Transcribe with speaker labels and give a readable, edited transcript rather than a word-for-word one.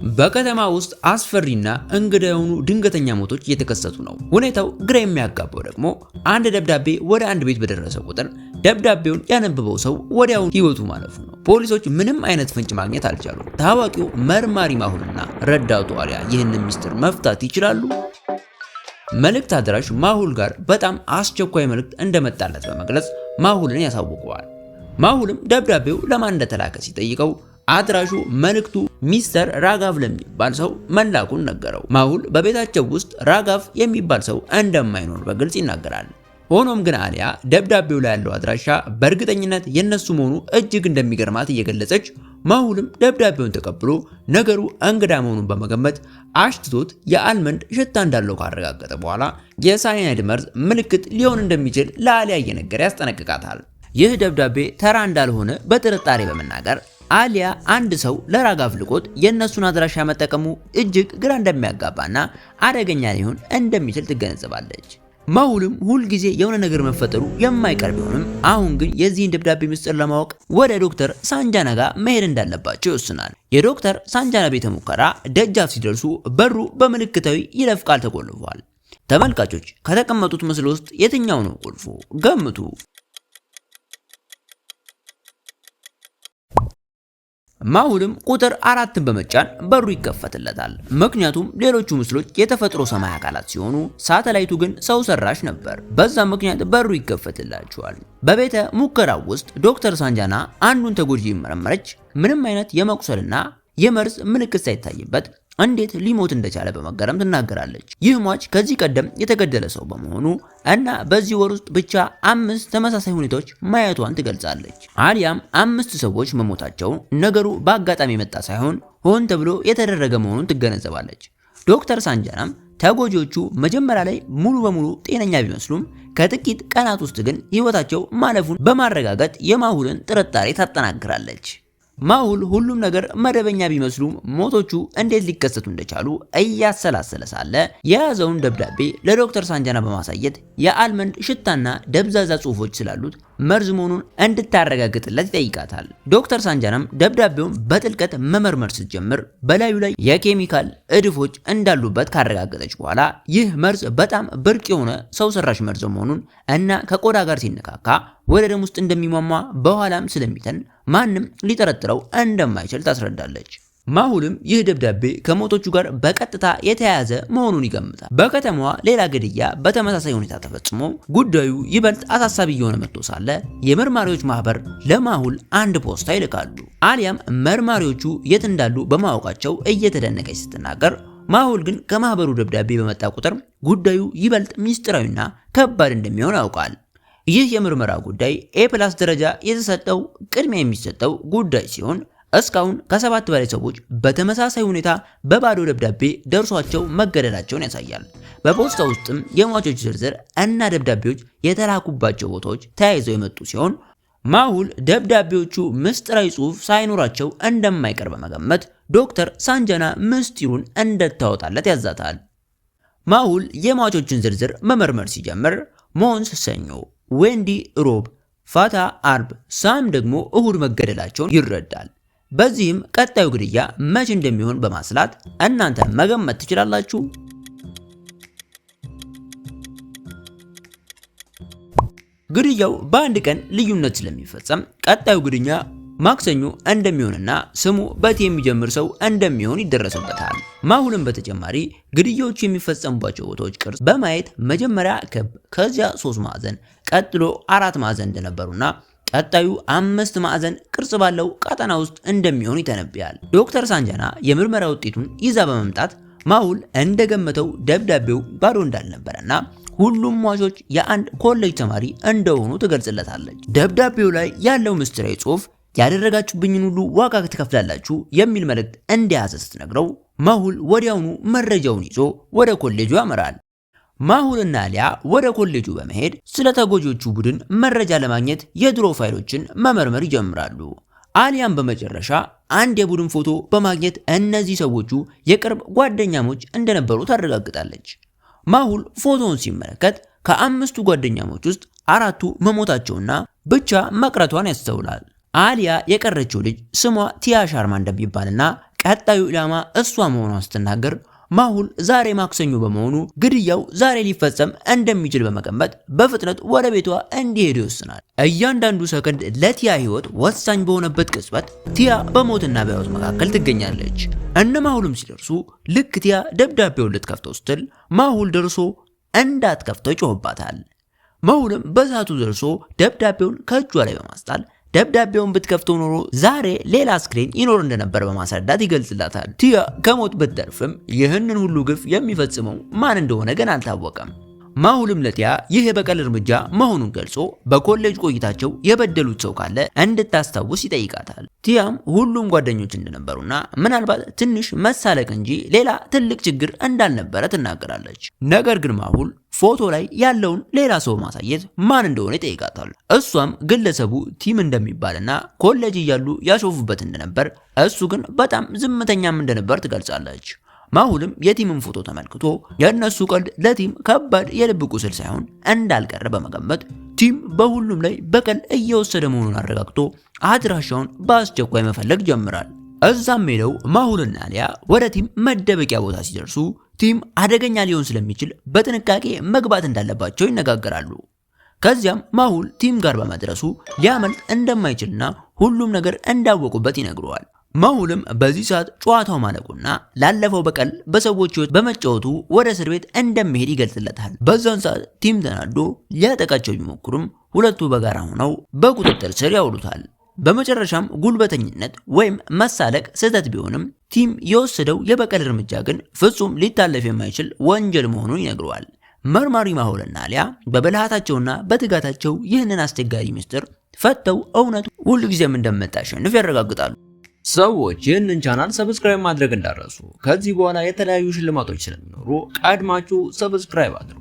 Speaker 1: በከተማ ውስጥ አስፈሪና እንግዳ የሆኑ ድንገተኛ ሞቶች እየተከሰቱ ነው። ሁኔታው ግራ የሚያጋባው ደግሞ አንድ ደብዳቤ ወደ አንድ ቤት በደረሰ ቁጥር ደብዳቤውን ያነበበው ሰው ወዲያው ሕይወቱ ማለፉ ነው። ፖሊሶች ምንም አይነት ፍንጭ ማግኘት አልቻሉም። ታዋቂው መርማሪ ማሁልና ረዳቱ አሊያ ይህንን ሚስጥር መፍታት ይችላሉ? መልእክት አድራሽ ማሁል ጋር በጣም አስቸኳይ መልእክት እንደመጣለት በመግለጽ ማሁልን ያሳውቀዋል። ማሁልም ደብዳቤው ለማን እንደተላከ ሲጠይቀው አድራሹ መልእክቱ ሚስተር ራጋቭ ለሚባል ሰው መላኩን ነገረው። ማሁል በቤታቸው ውስጥ ራጋቭ የሚባል ሰው እንደማይኖር በግልጽ ይናገራል። ሆኖም ግን አሊያ ደብዳቤው ላይ ያለው አድራሻ በእርግጠኝነት የነሱ መሆኑ እጅግ እንደሚገርማት እየገለጸች ማሁልም ደብዳቤውን ተቀብሎ ነገሩ እንግዳ መሆኑን በመገመት አሽትቶት የአልመንድ ሽታ እንዳለው ካረጋገጠ በኋላ የሳይናይድ መርዝ ምልክት ሊሆን እንደሚችል ለአሊያ እየነገረ ያስጠነቅቃታል። ይህ ደብዳቤ ተራ እንዳልሆነ በጥርጣሬ በመናገር አሊያ አንድ ሰው ለራጋቭ ልኮት የነሱን አድራሻ መጠቀሙ እጅግ ግራ እንደሚያጋባና አደገኛ ሊሆን እንደሚችል ትገነዘባለች። ማሁልም ሁልጊዜ የሆነ ነገር መፈጠሩ የማይቀር ቢሆንም አሁን ግን የዚህን ደብዳቤ ምስጢር ለማወቅ ወደ ዶክተር ሳንጃና ጋር መሄድ እንዳለባቸው ይወስናል። የዶክተር ሳንጃና ቤተ ሙከራ ደጃፍ ሲደርሱ በሩ በምልክታዊ ይለፍ ቃል ተቆልፏል። ተመልካቾች ከተቀመጡት ምስል ውስጥ የትኛው ነው ቁልፉ? ገምቱ። ማሁልም ቁጥር 4ን በመጫን በሩ ይከፈትለታል። ምክንያቱም ሌሎቹ ምስሎች የተፈጥሮ ሰማይ አካላት ሲሆኑ ሳተላይቱ ግን ሰው ሰራሽ ነበር። በዛ ምክንያት በሩ ይከፈትላቸዋል። በቤተ ሙከራው ውስጥ ዶክተር ሳንጃና አንዱን ተጎጂ መረመረች። ምንም አይነት የመቁሰልና የመርዝ ምልክት ሳይታይበት እንዴት ሊሞት እንደቻለ በመገረም ትናገራለች። ይህ ሟች ከዚህ ቀደም የተገደለ ሰው በመሆኑ እና በዚህ ወር ውስጥ ብቻ 5 ተመሳሳይ ሁኔታዎች ማየቷን ትገልጻለች። አሊያም 5 ሰዎች መሞታቸው ነገሩ በአጋጣሚ የመጣ ሳይሆን ሆን ተብሎ የተደረገ መሆኑን ትገነዘባለች። ዶክተር ሳንጃናም ተጎጂዎቹ መጀመሪያ ላይ ሙሉ በሙሉ ጤነኛ ቢመስሉም ከጥቂት ቀናት ውስጥ ግን ሕይወታቸው ማለፉን በማረጋገጥ የማሁልን ጥርጣሬ ታጠናክራለች። ማሁል ሁሉም ነገር መደበኛ ቢመስሉም ሞቶቹ እንዴት ሊከሰቱ እንደቻሉ እያሰላሰለ ሳለ የያዘውን ደብዳቤ ለዶክተር ሳንጃና በማሳየት የአልመንድ ሽታና ደብዛዛ ጽሑፎች ስላሉት መርዝ መሆኑን እንድታረጋግጥለት ይጠይቃታል። ዶክተር ሳንጃናም ደብዳቤውን በጥልቀት መመርመር ስትጀምር በላዩ ላይ የኬሚካል እድፎች እንዳሉበት ካረጋገጠች በኋላ ይህ መርዝ በጣም ብርቅ የሆነ ሰው ሰራሽ መርዝ መሆኑን እና ከቆዳ ጋር ሲነካካ ወደ ደም ውስጥ እንደሚሟሟ በኋላም ስለሚተን ማንም ሊጠረጥረው እንደማይችል ታስረዳለች። ማሁልም ይህ ደብዳቤ ከሞቶቹ ጋር በቀጥታ የተያያዘ መሆኑን ይገምታል። በከተማዋ ሌላ ግድያ በተመሳሳይ ሁኔታ ተፈጽሞ ጉዳዩ ይበልጥ አሳሳቢ እየሆነ መጥቶ ሳለ የመርማሪዎች ማህበር ለማሁል አንድ ፖስታ ይልካሉ። አሊያም መርማሪዎቹ የት እንዳሉ በማወቃቸው እየተደነቀች ስትናገር ማሁል ግን ከማህበሩ ደብዳቤ በመጣ ቁጥር ጉዳዩ ይበልጥ ሚስጥራዊና ከባድ እንደሚሆን ያውቃል። ይህ የምርመራ ጉዳይ ኤ+ ደረጃ የተሰጠው ቅድሚያ የሚሰጠው ጉዳይ ሲሆን እስካሁን ከ7 በላይ ሰዎች በተመሳሳይ ሁኔታ በባዶ ደብዳቤ ደርሷቸው መገደላቸውን ያሳያል። በፖስታ ውስጥም የሟቾች ዝርዝር እና ደብዳቤዎች የተላኩባቸው ቦታዎች ተያይዘው የመጡ ሲሆን ማሁል ደብዳቤዎቹ ምስጢራዊ ጽሑፍ ሳይኖራቸው እንደማይቀር በመገመት ዶክተር ሳንጃና ምስጢሩን እንድታወጣለት ያዛታል። ማሁል የሟቾችን ዝርዝር መመርመር ሲጀምር ሞንስ ሰኞ፣ ዌንዲ ሮብ፣ ፋታ አርብ፣ ሳም ደግሞ እሁድ መገደላቸውን ይረዳል። በዚህም ቀጣዩ ግድያ መቼ እንደሚሆን በማስላት እናንተ መገመት ትችላላችሁ። ግድያው በአንድ ቀን ልዩነት ስለሚፈጸም ቀጣዩ ግድያ ማክሰኞ እንደሚሆንና ስሙ በት የሚጀምር ሰው እንደሚሆን ይደረስበታል። ማሁልም በተጨማሪ ግድያዎቹ የሚፈጸሙባቸው ቦታዎች ቅርጽ በማየት መጀመሪያ ክብ፣ ከዚያ 3 ማዕዘን፣ ቀጥሎ 4 ማዕዘን እንደነበሩና ቀጣዩ 5 ማዕዘን ቅርጽ ባለው ቀጠና ውስጥ እንደሚሆን ይተነብያል። ዶክተር ሳንጃና የምርመራ ውጤቱን ይዛ በመምጣት ማሁል እንደገመተው ደብዳቤው ባዶ እንዳልነበረና ሁሉም ሟቾች የአንድ ኮሌጅ ተማሪ እንደሆኑ ትገልጽለታለች። ደብዳቤው ላይ ያለው ምስጢራዊ ጽሑፍ ያደረጋችሁብኝን ሁሉ ዋጋ ትከፍላላችሁ የሚል መልእክት እንደያዘ ስትነግረው ማሁል ወዲያውኑ መረጃውን ይዞ ወደ ኮሌጁ ያመራል። ማሁልና አሊያ ወደ ኮሌጁ በመሄድ ስለ ተጎጂዎቹ ቡድን መረጃ ለማግኘት የድሮ ፋይሎችን መመርመር ይጀምራሉ። አሊያም በመጨረሻ አንድ የቡድን ፎቶ በማግኘት እነዚህ ሰዎቹ የቅርብ ጓደኛሞች እንደነበሩ ታረጋግጣለች። ማሁል ፎቶውን ሲመለከት ከ5ቱ ጓደኛሞች ውስጥ 4ቱ መሞታቸውና ብቻ መቅረቷን ያስተውላል። አሊያ የቀረችው ልጅ ስሟ ቲያ ሻርማ እንደሚባልና ቀጣዩ ኢላማ እሷ መሆኗን ስትናገር ማሁል ዛሬ ማክሰኞ በመሆኑ ግድያው ዛሬ ሊፈጸም እንደሚችል በመገመት በፍጥነት ወደ ቤቷ እንዲሄድ ይወስናል። እያንዳንዱ ሰከንድ ለቲያ ህይወት ወሳኝ በሆነበት ቅጽበት ቲያ በሞትና በሕይወት መካከል ትገኛለች። እነ ማሁልም ሲደርሱ ልክ ቲያ ደብዳቤውን ልትከፍተው ስትል ማሁል ደርሶ እንዳትከፍተው ይጮህባታል። ማሁልም በሰዓቱ ደርሶ ደብዳቤውን ከእጇ ላይ በማስጣል ደብዳቤውን ብትከፍተው ኖሮ ዛሬ ሌላ አስክሬን ይኖር እንደነበር በማስረዳት ይገልጽላታል። ቲያ ከሞት ብትተርፍም ይህንን ሁሉ ግፍ የሚፈጽመው ማን እንደሆነ ግን አልታወቀም። ማሁልም ለቲያ ይህ የበቀል እርምጃ መሆኑን ገልጾ በኮሌጅ ቆይታቸው የበደሉት ሰው ካለ እንድታስታውስ ይጠይቃታል። ቲያም ሁሉም ጓደኞች እንደነበሩና ምናልባት ትንሽ መሳለቅ እንጂ ሌላ ትልቅ ችግር እንዳልነበረ ትናገራለች። ነገር ግን ማሁል ፎቶ ላይ ያለውን ሌላ ሰው ማሳየት ማን እንደሆነ ይጠይቃታል። እሷም ግለሰቡ ቲም እንደሚባልና ኮሌጅ እያሉ ያሾፉበት እንደነበር፣ እሱ ግን በጣም ዝምተኛም እንደነበር ትገልጻለች። ማሁልም የቲምን ፎቶ ተመልክቶ የእነሱ ቀልድ ለቲም ከባድ የልብ ቁስል ሳይሆን እንዳልቀረ በመገመት ቲም በሁሉም ላይ በቀል እየወሰደ መሆኑን አረጋግጦ አድራሻውን በአስቸኳይ መፈለግ ጀምራል። እዛም ሄደው ማሁልና ሊያ ወደ ቲም መደበቂያ ቦታ ሲደርሱ ቲም አደገኛ ሊሆን ስለሚችል በጥንቃቄ መግባት እንዳለባቸው ይነጋገራሉ። ከዚያም ማሁል ቲም ጋር በመድረሱ ሊያመልጥ እንደማይችልና ሁሉም ነገር እንዳወቁበት ይነግረዋል። ማሁልም በዚህ ሰዓት ጨዋታው ማለቁና ላለፈው በቀል በሰዎች ሕይወት በመጫወቱ ወደ እስር ቤት እንደሚሄድ ይገልጽለታል። በዛን ሰዓት ቲም ተናዶ ሊያጠቃቸው ቢሞክሩም ሁለቱ በጋራ ሆነው በቁጥጥር ስር ያውሉታል። በመጨረሻም ጉልበተኝነት ወይም መሳለቅ ስህተት ቢሆንም ቲም የወሰደው የበቀል እርምጃ ግን ፍጹም ሊታለፍ የማይችል ወንጀል መሆኑን ይነግረዋል። መርማሪ ማሁልና ሊያ በብልሃታቸውና በትጋታቸው ይህንን አስቸጋሪ ምስጢር ፈተው እውነቱ ሁልጊዜም እንደምታሸንፍ ያረጋግጣሉ።
Speaker 2: ሰዎች ይህንን ቻናል ሰብስክራይብ ማድረግ እንዳረሱ። ከዚህ በኋላ የተለያዩ ሽልማቶች ስለሚኖሩ ቀድማችሁ ሰብስክራይብ አድርጉ።